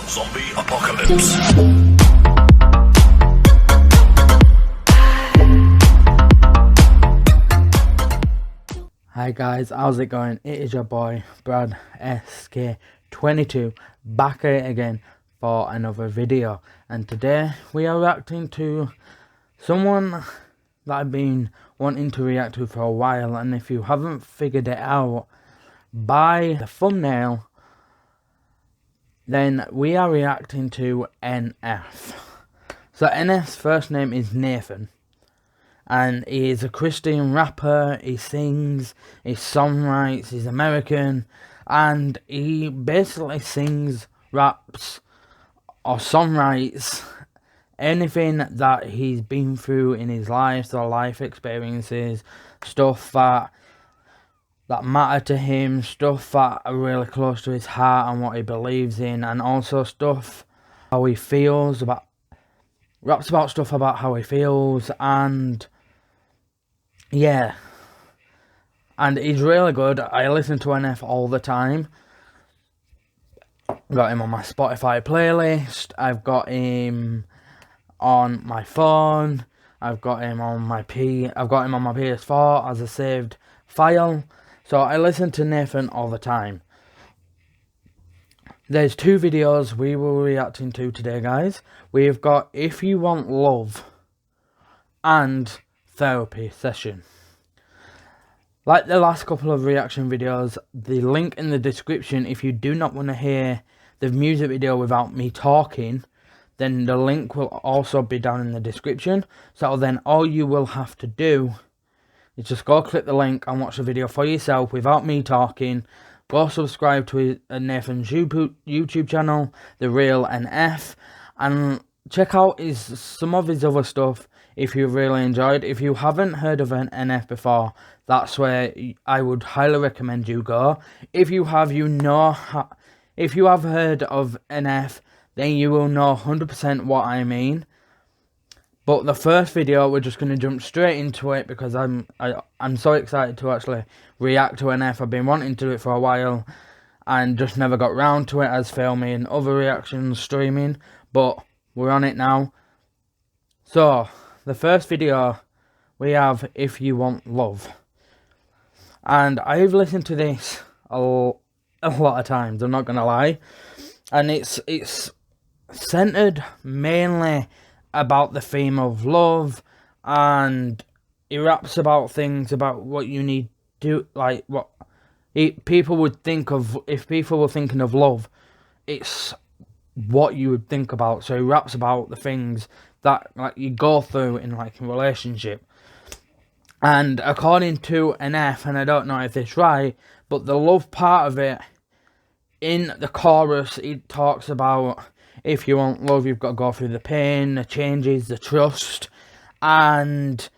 Zombie apocalypse. Hi guys, how's it going? It is your boy Brad SK22 back at it again for another video, and today we are reacting to someone that I've been wanting to react to for a while, and if you haven't figured it out by the thumbnail, then we are reacting to NF. So NF's first name is Nathan, and he is a Christian rapper. He sings, he songwrites, he's American, and he basically sings, raps, or songwrites anything that he's been through in his life, so life experiences, stuff that matter to him, stuff that are really close to his heart and what he believes in, and also stuff how he feels about, raps about stuff about how he feels, and yeah, and he's really good. I listen to NF all the time. Got him on my Spotify playlist, I've got him on my phone, I've got him on my PS4 as a saved file. So I listen to Nathan all the time. There's two videos we will be reacting to today, guys. We've got If You Want Love and Therapy Session. Like the last couple of reaction videos, the link in the description, if you do not want to hear the music video without me talking, then the link will also be down in the description. So then all you will have to do is just go click the link and watch the video for yourself without me talking. Go subscribe to Nathan's YouTube channel, The Real NF, and check out some of his other stuff if you really enjoyed. If you haven't heard of an NF before, that's where I would highly recommend you go. If you have, if you have heard of NF, then you will know 100% what I mean. But the first video, we're just going to jump straight into it because I'm so excited to actually react to NF. I've been wanting to do it for a while and just never got round to it as filming other reactions, streaming. But we're on it now. So, the first video, we have If You Want Love. And I've listened to this a lot of times, I'm not going to lie. And it's centered mainly about the theme of love, and he raps about things about what you need to, like what people would think of. If people were thinking of love, it's what you would think about. So he raps about the things that like you go through in like a relationship. And according to NF, and I don't know if this is right, but the love part of it, in the chorus, he talks about if you want love, you've got to go through the pain, the changes, the trust, and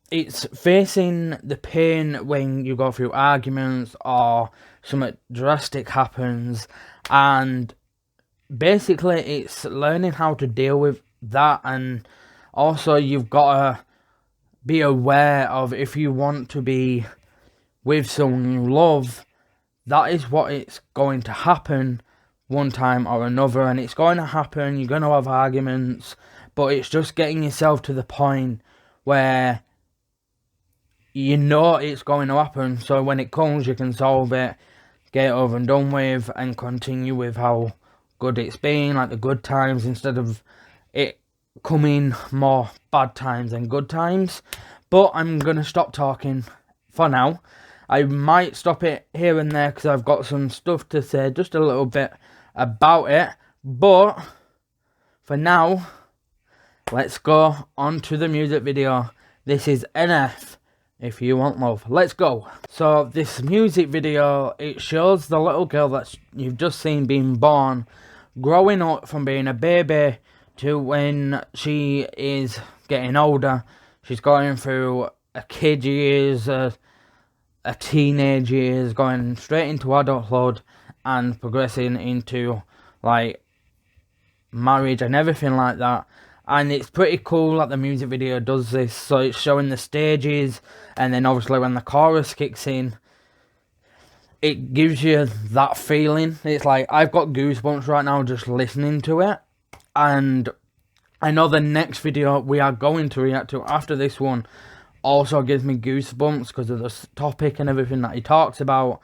it's facing the pain when you go through arguments or something drastic happens, and basically it's learning how to deal with that. And also you've got to be aware of, if you want to be with someone you love, that is what it's going to happen one time or another, and it's going to happen. You're going to have arguments, but it's just getting yourself to the point where you know it's going to happen, so when it comes you can solve it, get it over and done with, and continue with how good it's been, like the good times, instead of it coming more bad times than good times. But I'm going to stop talking for now. I might stop it here and there because I've got some stuff to say, just a little bit about it. But for now, let's go on to the music video. This is NF, If You Want Love. Let's go. So this music video, it shows the little girl that you've just seen being born, growing up from being a baby to when she is getting older. She's going through a kid years, a teenage years, going straight into adulthood and progressing into like marriage and everything like that. And it's pretty cool that the music video does this. So it's showing the stages, and then obviously when the chorus kicks in, it gives you that feeling. It's like I've got goosebumps right now just listening to it. And I know the next video we are going to react to after this one also gives me goosebumps because of the topic and everything that he talks about.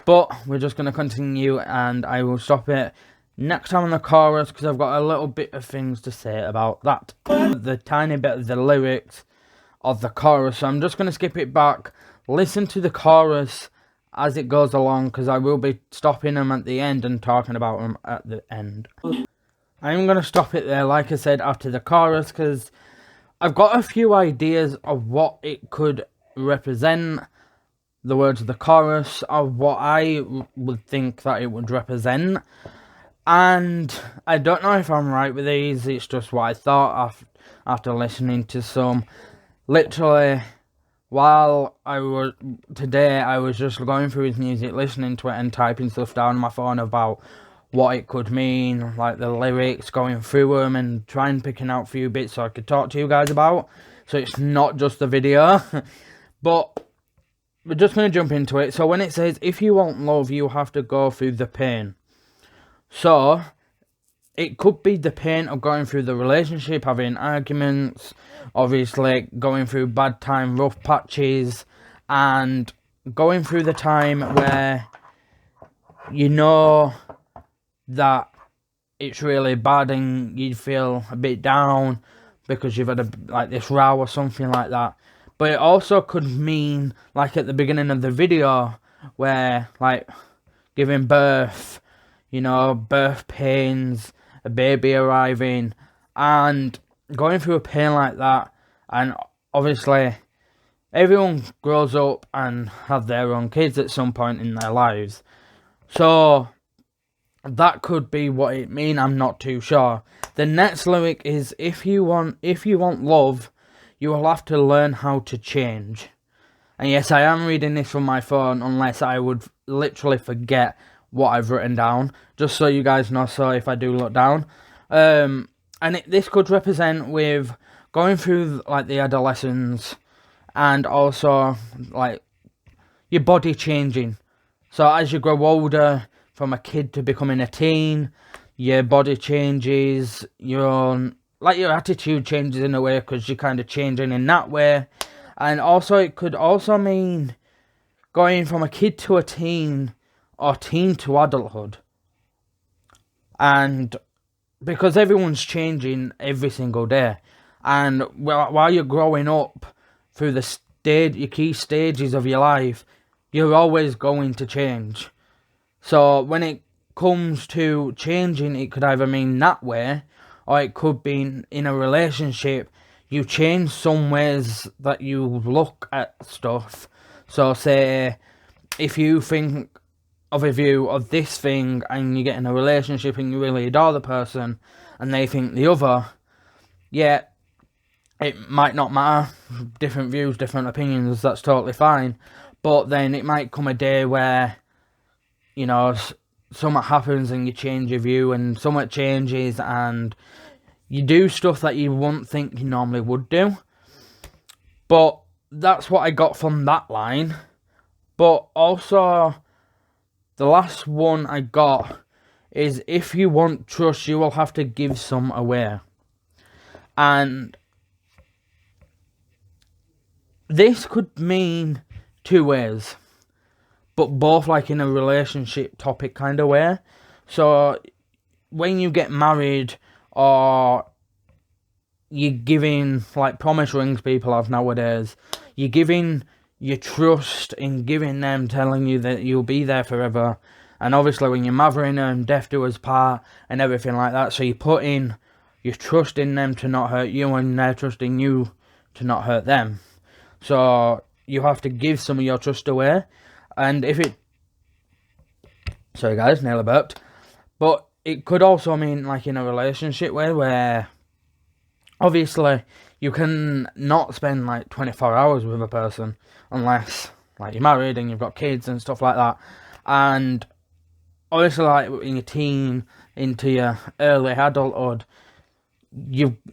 But we're just going to continue, and I will stop it next time on the chorus because I've got a little bit of things to say about that. The tiny bit of the lyrics of the chorus, so I'm just going to skip it back, listen to the chorus as it goes along, because I will be stopping them at the end and talking about them at the end. I'm going to stop it there, like I said, after the chorus, because I've got a few ideas of what it could represent, the words of the chorus, of what I would think that it would represent. And I don't know if I'm right with these, it's just what I thought after listening to some. Literally, while I was just going through his music, listening to it and typing stuff down on my phone about what it could mean, like the lyrics, going through them and trying picking out a few bits so I could talk to you guys about. So it's not just the video. But we're just going to jump into it. So when it says, if you want love, you have to go through the pain. So it could be the pain of going through the relationship, having arguments, obviously going through bad time, rough patches, and going through the time where you know that it's really bad and you feel a bit down because you've had like this row or something like that. But it also could mean, like at the beginning of the video, where like giving birth, you know, birth pains, a baby arriving, and going through a pain like that. And obviously everyone grows up and have their own kids at some point in their lives, so that could be what it means. I'm not too sure. The next lyric is, if you want love, you will have to learn how to change. And yes, I am reading this from my phone, unless I would literally forget what I've written down, just so you guys know, so if I do look down. And this could represent with going through like the adolescence, and also like your body changing. So as you grow older, from a kid to becoming a teen, your body changes, your attitude changes in a way, because you're kind of changing in that way. And also it could also mean going from a kid to a teen, or teen to adulthood. And because everyone's changing every single day, and while you're growing up through your key stages of your life, you're always going to change. So when it comes to changing, it could either mean that way, or it could be in a relationship, you change some ways that you look at stuff. So say, if you think of a view of this thing, and you get in a relationship and you really adore the person, and they think the other, yeah, it might not matter. Different views, different opinions, that's totally fine. But then it might come a day where, you know, something happens and you change your view, and something changes and you do stuff that you wouldn't think you normally would do. But that's what I got from that line. But also, the last one I got is, if you want trust, you will have to give some away. And this could mean two ways, but both like in a relationship topic kind of way. So when you get married, or you're giving, like promise rings people have nowadays, you're giving your trust in giving them, telling you that you'll be there forever. And obviously when you're marrying them, death do us part and everything like that. So you put in your trust in them to not hurt you, and they're trusting you to not hurt them. So you have to give some of your trust away. And if it... Sorry guys, nearly burped. But it could also mean like in a relationship way, where obviously you can not spend like 24 hours with a person unless like you're married and you've got kids and stuff like that. And obviously like in your teen into your early adulthood,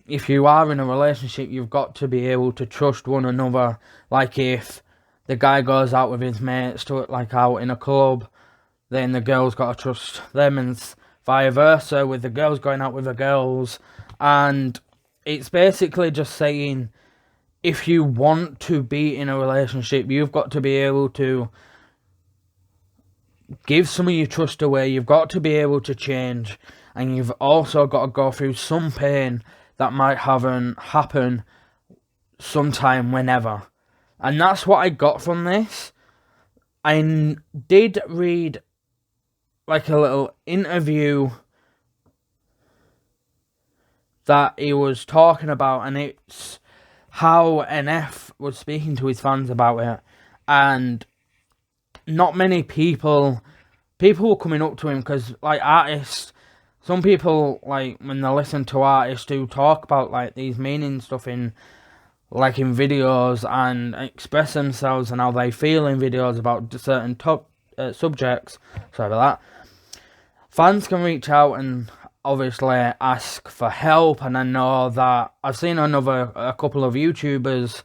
if you are in a relationship, you've got to be able to trust one another. Like if the guy goes out with his mates to like out in a club, then the girls got to trust them, and vice versa with the girls going out with the girls. And it's basically just saying, if you want to be in a relationship, you've got to be able to give some of your trust away. You've got to be able to change, and you've also got to go through some pain that might happen sometime, whenever. And that's what I got from this. I did read like a little interview that he was talking about, and it's how NF was speaking to his fans about it. And not many people were coming up to him, because like artists, some people, like when they listen to artists who talk about like these meaning stuff in videos and express themselves and how they feel in videos about certain subjects, sorry about that, fans can reach out and obviously ask for help. And I know that I've seen a couple of YouTubers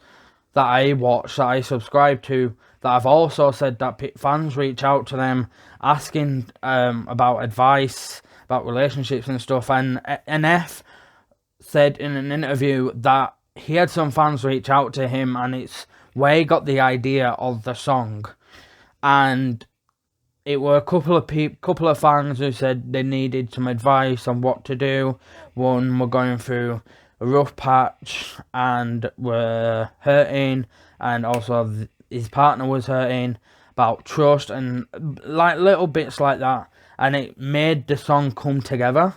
that I watch, that I subscribe to, that have also said that fans reach out to them asking about advice, about relationships and stuff. And NF said in an interview that he had some fans reach out to him, and it's where he got the idea of the song. And it were a couple of fans who said they needed some advice on what to do. One were going through a rough patch and were hurting, and also his partner was hurting, about trust and like little bits like that. And it made the song come together.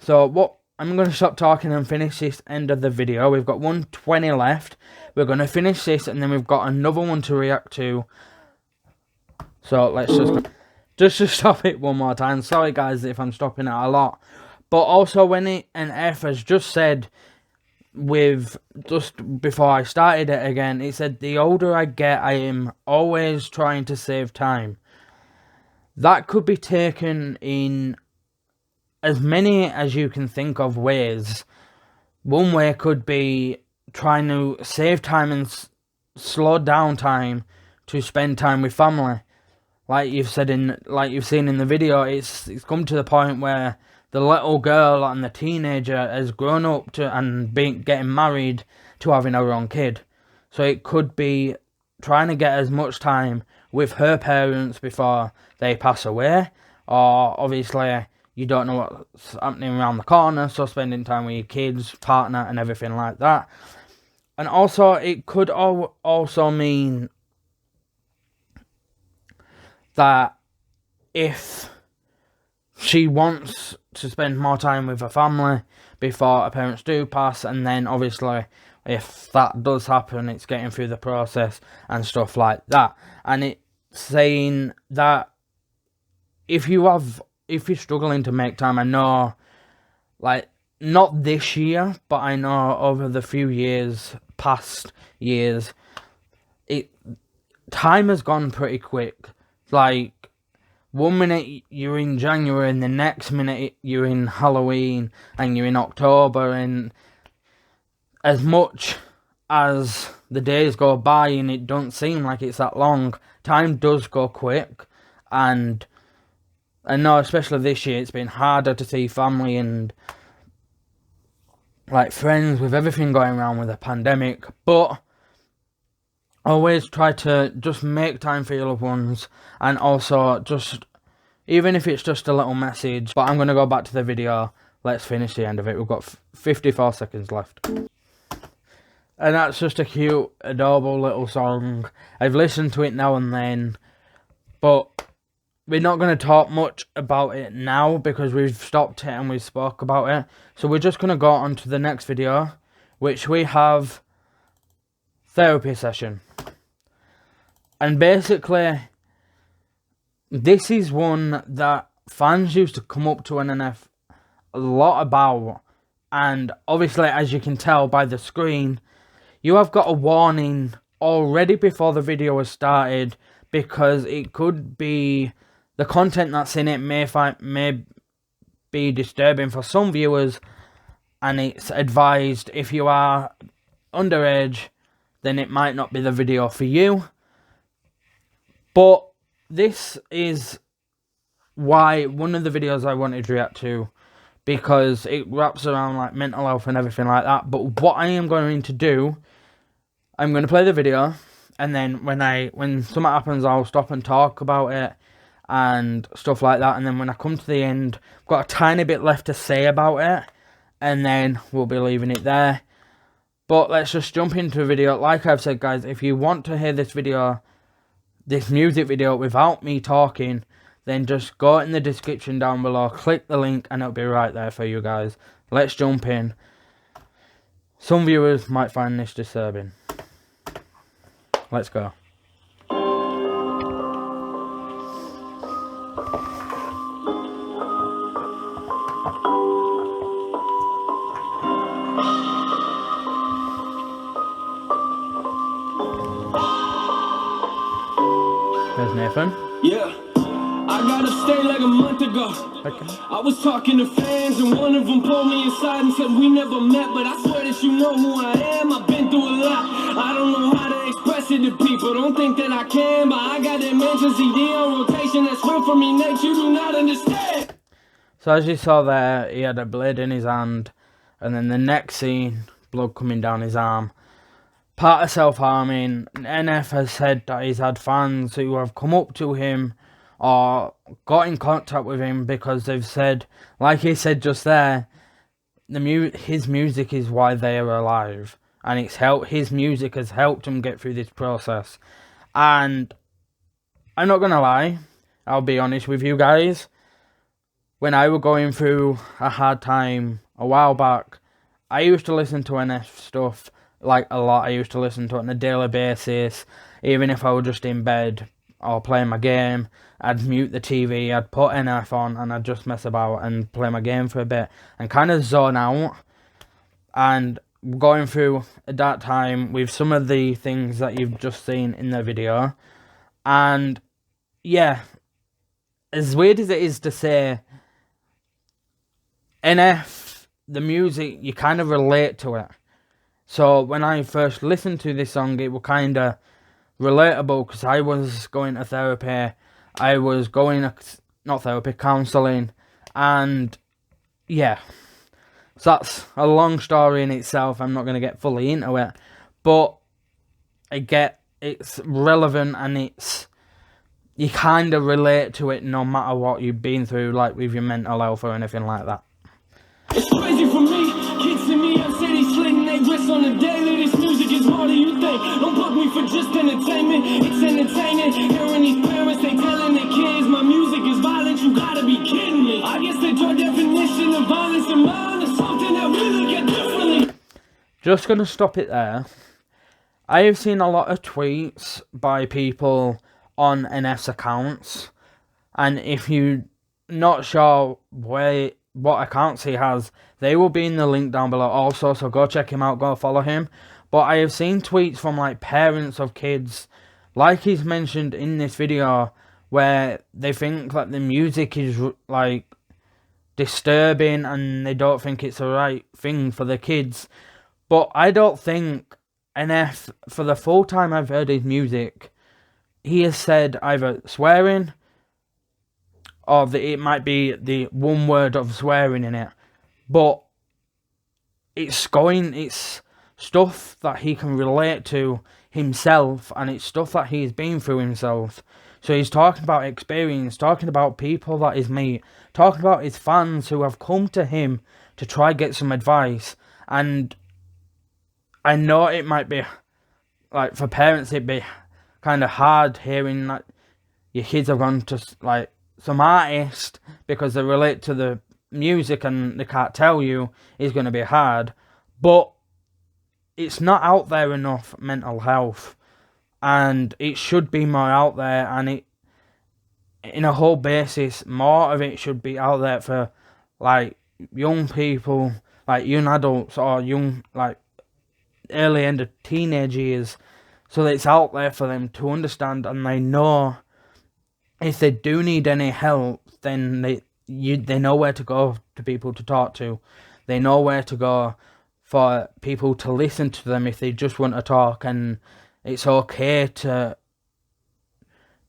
So what I'm going to stop talking and finish this end of the video. We've got 120 left. We're going to finish this, and then we've got another one to react to. So let's just to stop it one more time. Sorry guys if I'm stopping it a lot. But also when NF has just said, just before I started it again, it said, the older I get, I am always trying to save time. That could be taken in as many as you can think of ways. One way could be trying to save time and slow down time to spend time with family. Like you've seen in the video, it's come to the point where the little girl and the teenager has grown up to and getting married to having her own kid. So it could be trying to get as much time with her parents before they pass away, or obviously you don't know what's happening around the corner, so spending time with your kids, partner and everything like that. And also it could also mean that if she wants to spend more time with her family before her parents do pass, and then obviously if that does happen, it's getting through the process and stuff like that. And it's saying that if you're struggling to make time, I know, like, not this year, but I know over the past years, time has gone pretty quick. Like, 1 minute you're in January, and the next minute you're in Halloween, and you're in October, and as much as the days go by and it don't seem like it's that long, time does go quick. And I know especially this year it's been harder to see family and like friends with everything going around with the pandemic, but always try to just make time for your loved ones, and also just, even if it's just a little message. But I'm going to go back to the video. Let's finish the end of it. We've got 54 seconds left. And that's just a cute, adorable little song. I've listened to it now and then, but we're not going to talk much about it now because we've stopped it and we spoke about it. So we're just going to go on to the next video, which we have therapy session. And basically, this is one that fans used to come up to NF a lot about. And obviously, as you can tell by the screen, you have got a warning already before the video has started, because it could be, the content that's in it may be disturbing for some viewers, and it's advised if you are underage, then it might not be the video for you. But this is why one of the videos I wanted to react to, because it wraps around like mental health and everything like that. But what I am going to do, I'm going to play the video, and then when something happens, I'll stop and talk about it and stuff like that. And then when I come to the end, I've got a tiny bit left to say about it, and then we'll be leaving it there. But let's just jump into the video. Like I've said, guys, if you want to hear this music video without me talking, then just go in the description down below, click the link, and it'll be right there for you guys. Let's jump in. Some viewers might find this disturbing. Let's go. There's Nathan. Yeah, I got up stage like a month ago. Okay. I was talking to fans and one of them pulled me aside and said we never met, but I swear that you know who I am. I've been through a lot. I don't know how to express it to people. Don't think that I can, but I got that mansion CD on rotation. That's real for me, Nate. You do not understand. So as you saw there, he had a blade in his hand, and then the next scene, blood coming down his arm. Part of self-harming. NF has said that he's had fans who have come up to him or got in contact with him because they've said, like he said just there, his music is why they are alive, and his music has helped him get through this process. And I'm not gonna lie, I'll be honest with you guys, when I was going through a hard time a while back, I used to listen to NF stuff like a lot. I used to listen to it on a daily basis. Even if I was just in bed or playing my game, I'd mute the TV, I'd put NF on, and I'd just mess about and play my game for a bit and kind of zone out. And going through at that time with some of the things that you've just seen in the video. And yeah, as weird as it is to say, NF, the music, you kind of relate to it. So when I first listened to this song, it was kind of relatable because I was going to therapy. I was going, not therapy, counselling. And yeah, so that's a long story in itself. I'm not going to get fully into it. But I get it's relevant, and you kind of relate to it no matter what you've been through, like with your mental health or anything like that. It's crazy for me. Kids in New York City slitting their wrists on the daily. This music is more than you think. Don't book me for just entertainment. It's entertaining. Hearing these parents, they telling their kids my music is violent. You gotta be kidding me. I guess that your definition of violence and mine is something that we look at differently. Just gonna stop it there. I have seen a lot of tweets by people on NF's accounts, and if you're not sure what accounts he has, they will be in the link down below also, so go check him out, go follow him. But I have seen tweets from like parents of kids, like he's mentioned in this video, where they think that the music is like disturbing and they don't think it's the right thing for the kids. But I don't think NF, for the full time I've heard his music, he has said either swearing, or it might be the one word of swearing in it, but it's stuff that he can relate to himself, and it's stuff that he's been through himself. So he's talking about experience, talking about people that he's met, talking about his fans who have come to him to try get some advice. And I know it might be, like, for parents it'd be kind of hard hearing that your kids have gone to, like, some artist because they relate to the music and they can't tell you, is going to be hard. But it's not out there enough, mental health, and it should be more out there, and it, in a whole basis, more of it should be out there for like young people, like young adults, or young, like early end of teenage years, so that it's out there for them to understand, and they know if they do need any help, then they know where to go to people to talk to. They know where to go for people to listen to them if they just want to talk, and it's okay to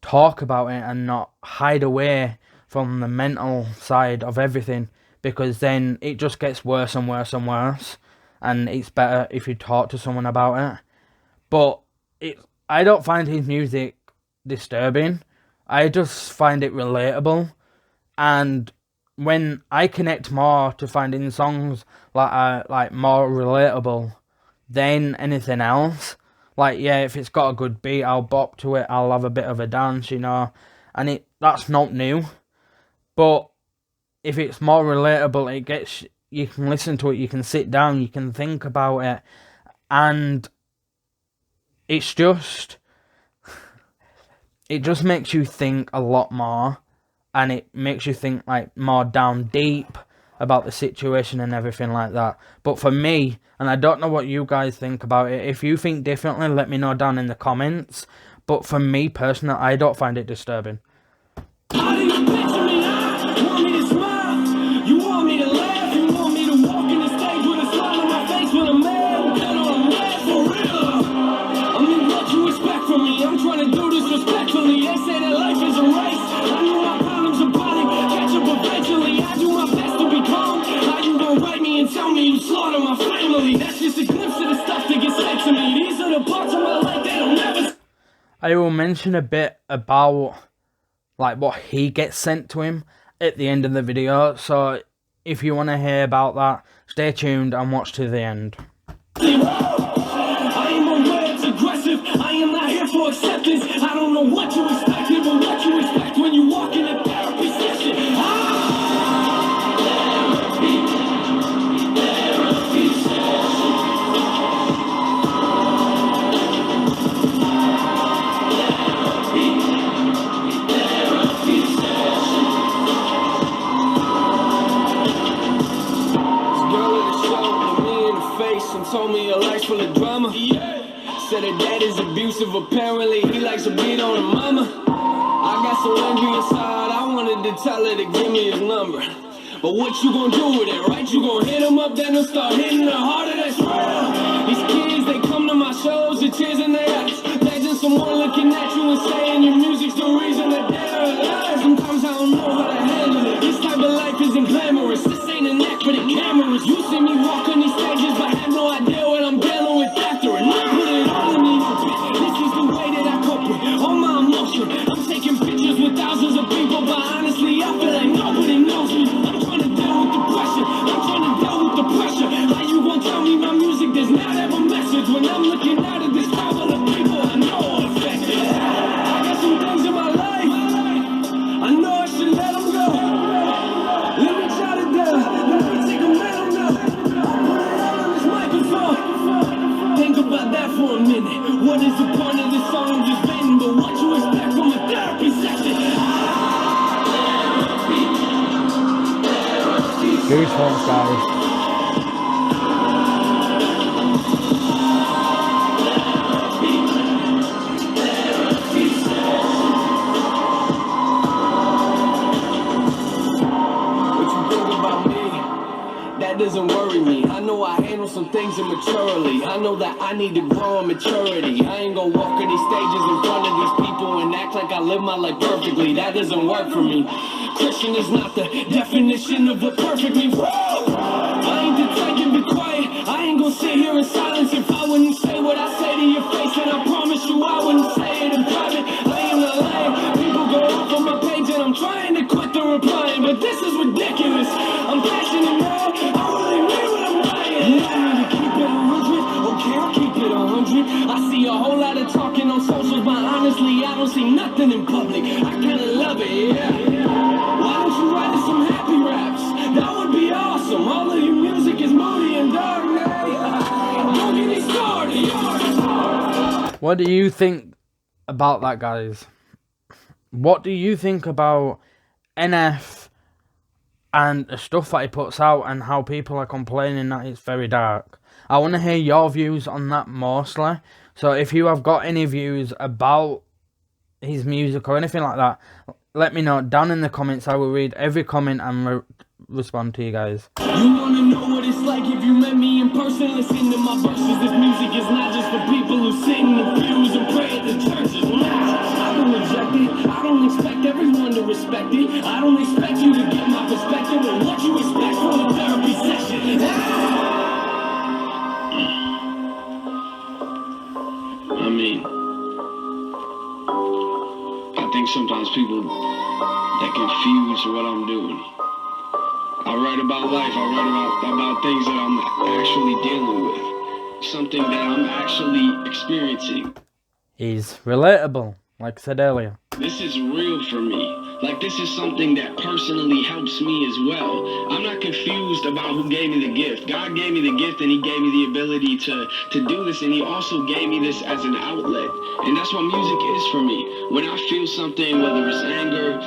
talk about it and not hide away from the mental side of everything, because then it just gets worse and worse and worse, and it's better if you talk to someone about it. But I don't find his music disturbing. I just find it relatable, and when I connect more to finding songs like more relatable than anything else, like, yeah, if it's got a good beat, I'll bop to it, I'll have a bit of a dance, you know, and that's not new. But if it's more relatable, you can listen to it, you can sit down, you can think about it, and it just makes you think a lot more, and it makes you think like more down deep about the situation and everything like that. But for me, and I don't know what you guys think about it, if you think differently, let me know down in the comments. But for me personally, I don't find it disturbing. How do you picture me now? You want me to smile? You want me to laugh? You want me to walk in the stage with a smile on my face when I'm mad? Cut on a mask for real. I mean, what you expect from me? I'm trying to do this respectfully. They say that life is a race. I know my problems are probably catch up eventually. I do my best to be calm. How you gonna write me and tell me you slaughter my family? That's just a glimpse of the stuff that gets said to me. These are the parts of my life that I'll never. I will mention a bit about like what he gets sent to him at the end of the video, so if you want to hear about that, stay tuned and watch to the end. I am aware it's aggressive. I am not here for acceptance. I don't know what you expected, but what you expect when you walk in a therapy session. Told me a life full of drama. Said her dad is abusive, apparently he likes to beat on her mama. I got so angry inside, I wanted to tell her to give me his number. But what you gonna do with it, right? You gonna hit him up, then he'll start hitting her harder, that's real. These kids, they come to my shows with tears in their eyes. Imagine someone looking at you and saying your music's the reason that they're alive. Sometimes I don't know how to handle it. This type of life isn't glamorous. This ain't an act for the cameras. You see me walk on these stages, but have no idea what I'm dealing with after it. I put it all in the open. This is the way that I cope with all my emotion. I'm taking pictures with thousands of people, but honestly, I feel like nobody knows me. I'm trying to deal with the pressure. I'm trying to deal with the pressure. How you gonna tell me my music does not have a message when I'm looking out at this crowd of people I know are affected? I got some things in my life I know I should let them go. Let me try to do. Let me take a minute now. Put it out on this microphone. Think about that for a minute. What is the point of this song I'm just venting? But what you expect from a therapy session? Goosebumps, guys. Doesn't worry me. I know I handle some things immaturely. I know that I need to grow in maturity. I ain't gonna walk on these stages in front of these people and act like I live my life perfectly. That doesn't work for me. Christian is not the definition of what perfect means. I ain't the type to be quiet. I ain't gonna sit here in silence if I wouldn't say what I say to your face, and I promise you I wouldn't say it in private. I am not lying. People go off on my page and I'm trying to quit the replying, but this is ridiculous. I'm passionate, man. I see a whole lot of talking on socials, but honestly, I don't see nothing in public. I kinda love it, yeah. Why don't you write us some happy raps? That would be awesome. All of your music is moody and dark, man. Don't get me started. What do you think about that, guys? What do you think about NF and the stuff that he puts out and how people are complaining that it's very dark? I want to hear your views on that mostly. So if you have got any views about his music or anything like that, let me know down in the comments. I will read every comment and respond to you guys. You want to know what it's like if you met me in person? Listen to my verses. This music is not just for people who sit in the pews and pray at the churches. I've been rejected it. I don't expect everyone to respect it. I don't expect you to get my perspective and what you expect from a therapy session. I mean, I think sometimes people that confuse what I'm doing. I write about life. I write about things that I'm actually dealing with. Something that I'm actually experiencing. He's relatable, like I said earlier. This is real for me. Like, this is something that personally helps me as well. I'm not confused about who gave me the gift. God gave me the gift and he gave me the ability to do this, and he also gave me this as an outlet. And that's what music is for me. When I feel something, whether it's anger,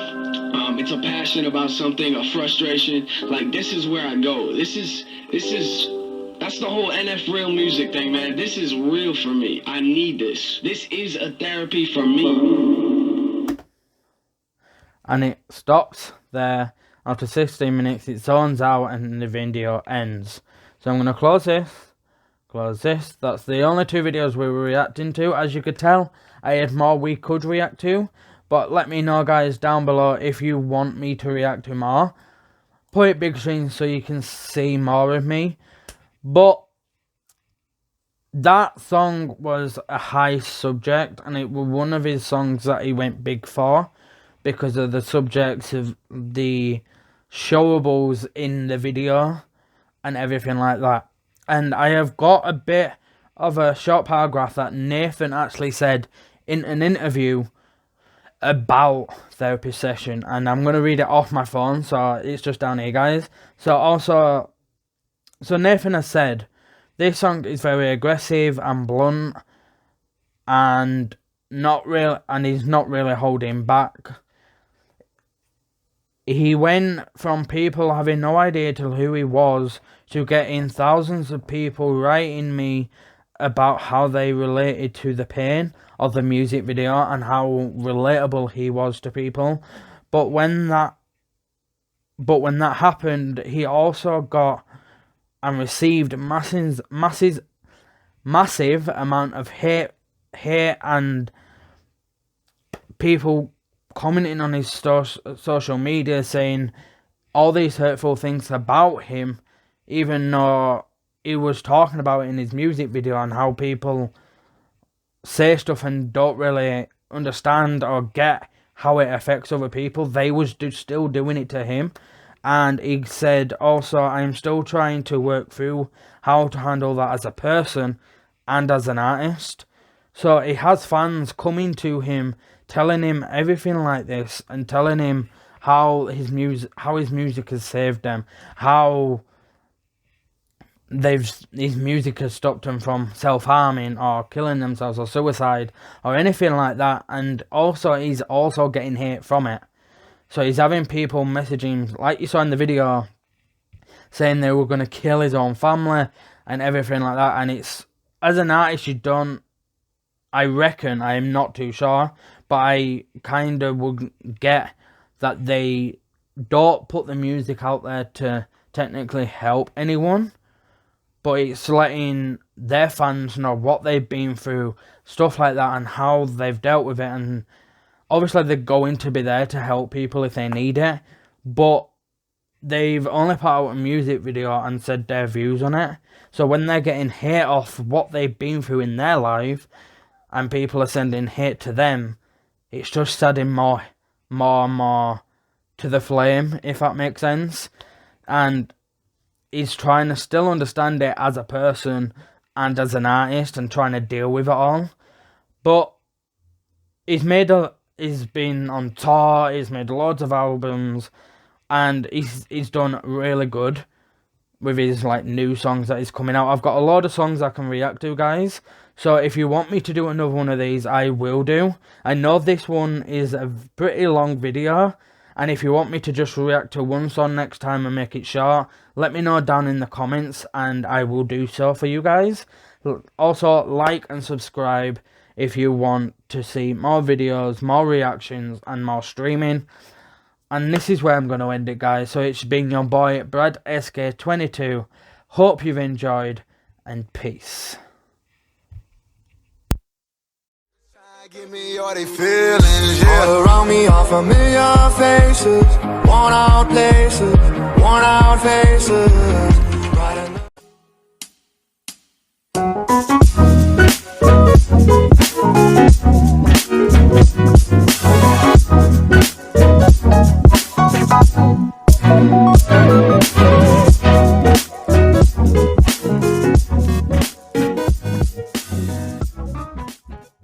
it's a passion about something, a frustration, like, this is where I go. That's the whole NF Real music thing, man. This is real for me. I need this. This is a therapy for me. And it stops there. After 16 minutes, it zones out and the video ends. So I'm going to close this. Close this. That's the only two videos we were reacting to. As you could tell, I had more we could react to. But let me know, guys, down below if you want me to react to more. Put it big screen so you can see more of me. But that song was a high subject, and it was one of his songs that he went big for because of the subjects of the showables in the video and everything like that. And I have got a bit of a short paragraph that Nathan actually said in an interview about therapy session, and I'm going to read it off my phone, so it's just down here, guys. So Nathan has said, this song is very aggressive and blunt, and he's not really holding back. He went from people having no idea to who he was to getting thousands of people writing me about how they related to the pain of the music video and how relatable he was to people. But when that happened, he also got and received massive amount of hate and people commenting on his social media saying all these hurtful things about him, even though he was talking about it in his music video, and how people say stuff and don't really understand or get how it affects other people. They was still doing it to him. And he said also, I'm still trying to work through how to handle that as a person and as an artist. So he has fans coming to him, telling him everything like this, and telling him how his music has saved them, how his music has stopped them from self-harming or killing themselves or suicide or anything like that. And also, he's also getting hate from it. So he's having people messaging, like you saw in the video, saying they were going to kill his own family and everything like that. And it's, as an artist, you don't, I reckon, I am not too sure, but I kind of would get that they don't put the music out there to technically help anyone, but it's letting their fans know what they've been through, stuff like that, and how they've dealt with it. And obviously they're going to be there to help people if they need it, but they've only put out a music video and said their views on it. So when they're getting hate off what they've been through in their life, and people are sending hate to them, it's just adding more and more to the flame, if that makes sense. And he's trying to still understand it as a person and as an artist and trying to deal with it all. But he's been on tour, he's made loads of albums, and he's done really good with his new songs that he's coming out. I've got a lot of songs I can react to, guys. So if you want me to do another one of these, I will do. I know this one is a pretty long video, and if you want me to just react to one song next time and make it short, let me know down in the comments and I will do so for you guys. Also, like and subscribe if you want to see more videos, more reactions, and more streaming. And this is where I'm going to end it, guys. So it's been your boy, Brad SK22. Hope you've enjoyed, and peace. Give me all they feelings, yeah. All around me are familiar faces, worn out places, worn out faces.